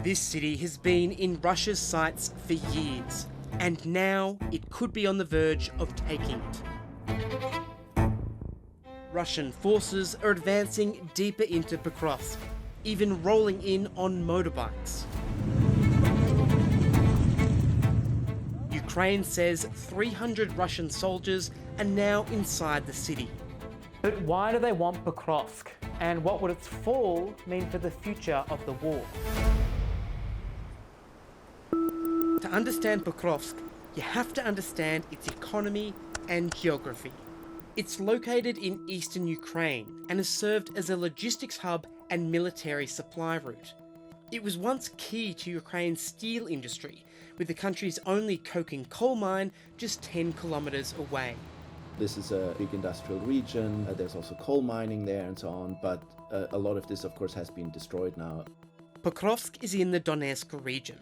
This city has been in Russia's sights for years, and now it could be on the verge of taking it. Russian forces are advancing deeper into Pokrovsk, even rolling in on motorbikes. Ukraine says 300 Russian soldiers are now inside the city. But why do they want Pokrovsk? And what would its fall mean for the future of the war? To understand Pokrovsk, you have to understand its economy and geography. It's located in eastern Ukraine and has served as a logistics hub and military supply route. It was once key to Ukraine's steel industry, with the country's only coking coal mine just 10 kilometres away. This is a big industrial region, there's also coal mining there and so on, but a lot of this of course has been destroyed now. Pokrovsk is in the Donetsk region.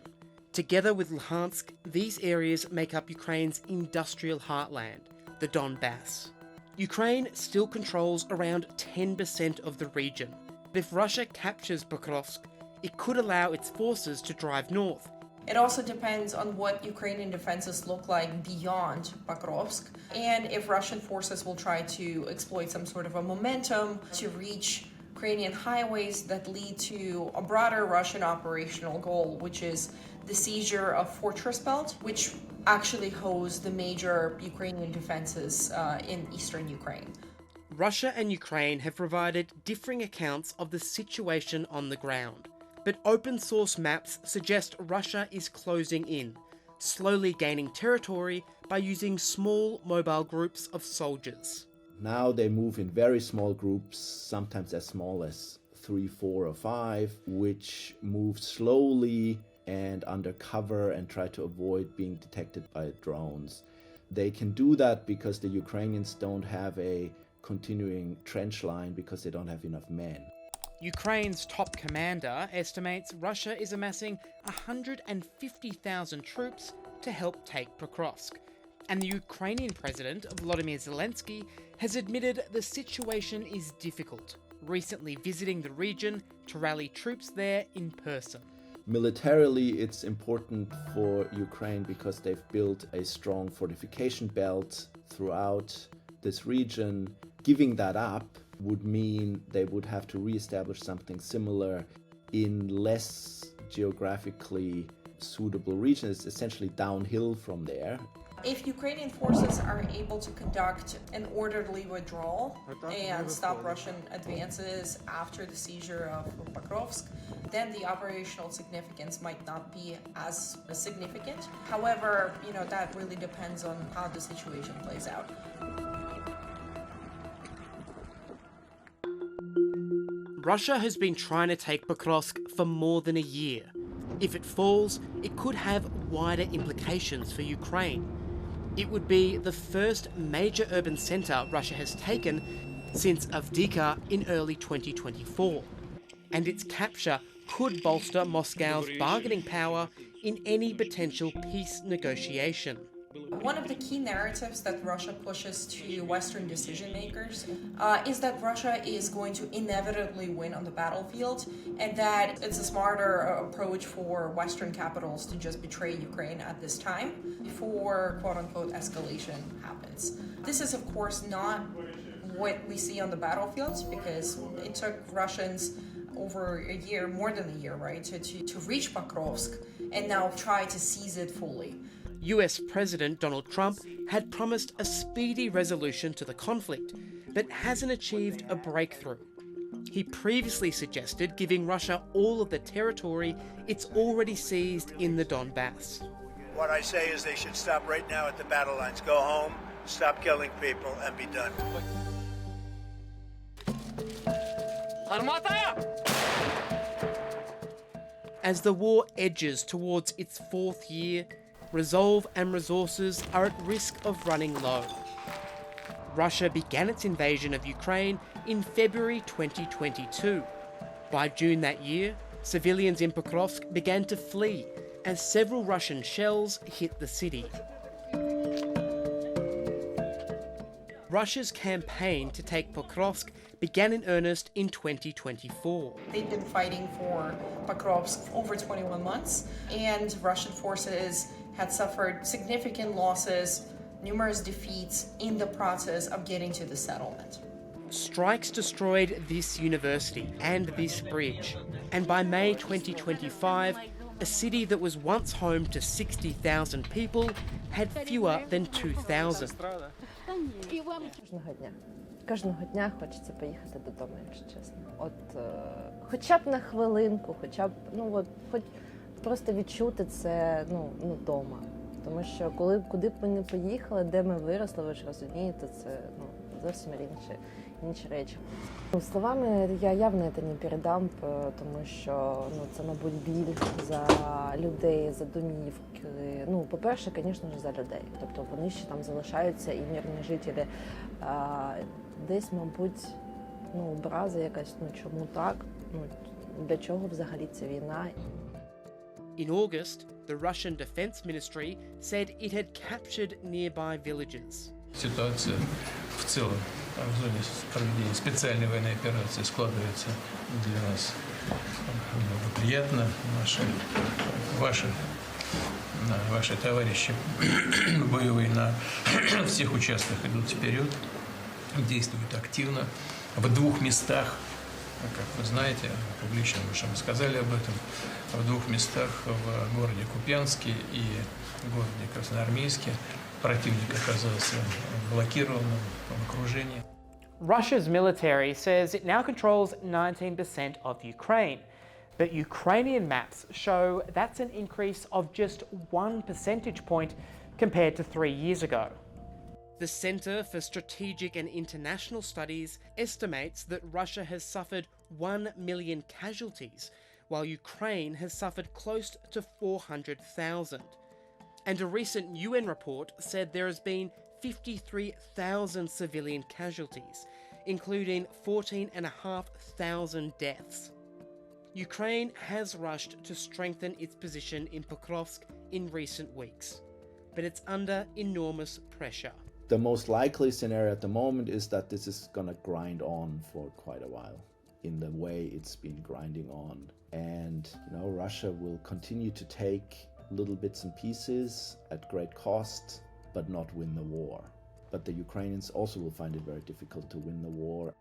Together with Luhansk, these areas make up Ukraine's industrial heartland, the Donbass. Ukraine still controls around 10% of the region. But if Russia captures Pokrovsk, it could allow its forces to drive north. It also depends on what Ukrainian defenses look like beyond Pokrovsk, and if Russian forces will try to exploit some sort of a momentum to reach Ukrainian highways that lead to a broader Russian operational goal, which is the seizure of Fortress Belt, which actually hosts the major Ukrainian defenses in eastern Ukraine. Russia and Ukraine have provided differing accounts of the situation on the ground. But open source maps suggest Russia is closing in, slowly gaining territory by using small mobile groups of soldiers. Now they move in very small groups, sometimes as small as 3, 4 or 5, which move slowly and under cover and try to avoid being detected by drones. They can do that because the Ukrainians don't have a continuing trench line because they don't have enough men. Ukraine's top commander estimates Russia is amassing 150,000 troops to help take Pokrovsk. And the Ukrainian president, Volodymyr Zelensky, has admitted the situation is difficult, recently visiting the region to rally troops there in person. Militarily, it's important for Ukraine because they've built a strong fortification belt throughout this region. Giving that up would mean they would have to re-establish something similar in less geographically suitable regions, essentially downhill from there. If Ukrainian forces are able to conduct an orderly withdrawal and stop Russian advances after the seizure of Pokrovsk, then the operational significance might not be as significant. However, that really depends on how the situation plays out. Russia has been trying to take Pokrovsk for more than a year. If it falls, it could have wider implications for Ukraine. It would be the first major urban centre Russia has taken since Avdiivka in early 2024. And its capture could bolster Moscow's bargaining power in any potential peace negotiation. One of the key narratives that Russia pushes to Western decision makers is that Russia is going to inevitably win on the battlefield, and that it's a smarter approach for Western capitals to just betray Ukraine at this time before quote-unquote escalation happens. This is of course not what we see on the battlefields, because it took Russians over a year, more than a year, right, to reach Pokrovsk and now try to seize it fully. US President Donald Trump had promised a speedy resolution to the conflict, but hasn't achieved a breakthrough. He previously suggested giving Russia all of the territory it's already seized in the Donbass. What I say is they should stop right now at the battle lines. Go home, stop killing people, and be done. As the war edges towards its 4th year, resolve and resources are at risk of running low. Russia began its invasion of Ukraine in February 2022. By June that year, civilians in Pokrovsk began to flee as several Russian shells hit the city. Russia's campaign to take Pokrovsk began in earnest in 2024. They've been fighting for Pokrovsk over 21 months, and Russian forces had suffered significant losses, numerous defeats in the process of getting to the settlement. Strikes destroyed this university and this bridge, and by May 2025, a city that was once home to 60,000 people had fewer than 2,000. Кожного дня хочеться поїхати додому, якщо чесно. Хоча б на хвилинку, хоча б, хоч просто відчути це, вдома. Тому що куди б ми не поїхали, де ми виросли, ви ж розумієте, це, зовсім інші речі. Словами я явно це не передам, тому що, це, мабуть, біль за людей, за домівки. По-перше, звісно ж, за людей. Тобто вони ще там залишаються і мирні жителі. Десь, мабуть, образа якась, чому так? Для чого взагалі ця війна? In August, the Russian Defense Ministry said it had captured nearby villages. Ситуация в целом в зоне проведения специальной военной операции складывается для нас благоприятно. Ваши товарищи боевые на всех участках идут вперед, действуют активно. В двух местах, как вы знаете, публично мы уже сказали об этом, в двух местах в городе Купянске и городе Красноармейске противник оказался блокированным в окружении. Russia's military says it now controls 19% of Ukraine, but Ukrainian maps show that's an increase of just 1 percentage point compared to 3 years ago. The Center for Strategic and International Studies estimates that Russia has suffered 1 million casualties, while Ukraine has suffered close to 400,000. And a recent UN report said there has been 53,000 civilian casualties, including 14,500 deaths. Ukraine has rushed to strengthen its position in Pokrovsk in recent weeks, but it's under enormous pressure. The most likely scenario at the moment is that this is going to grind on for quite a while in the way it's been grinding on. And, Russia will continue to take little bits and pieces at great cost, but not win the war. But the Ukrainians also will find it very difficult to win the war.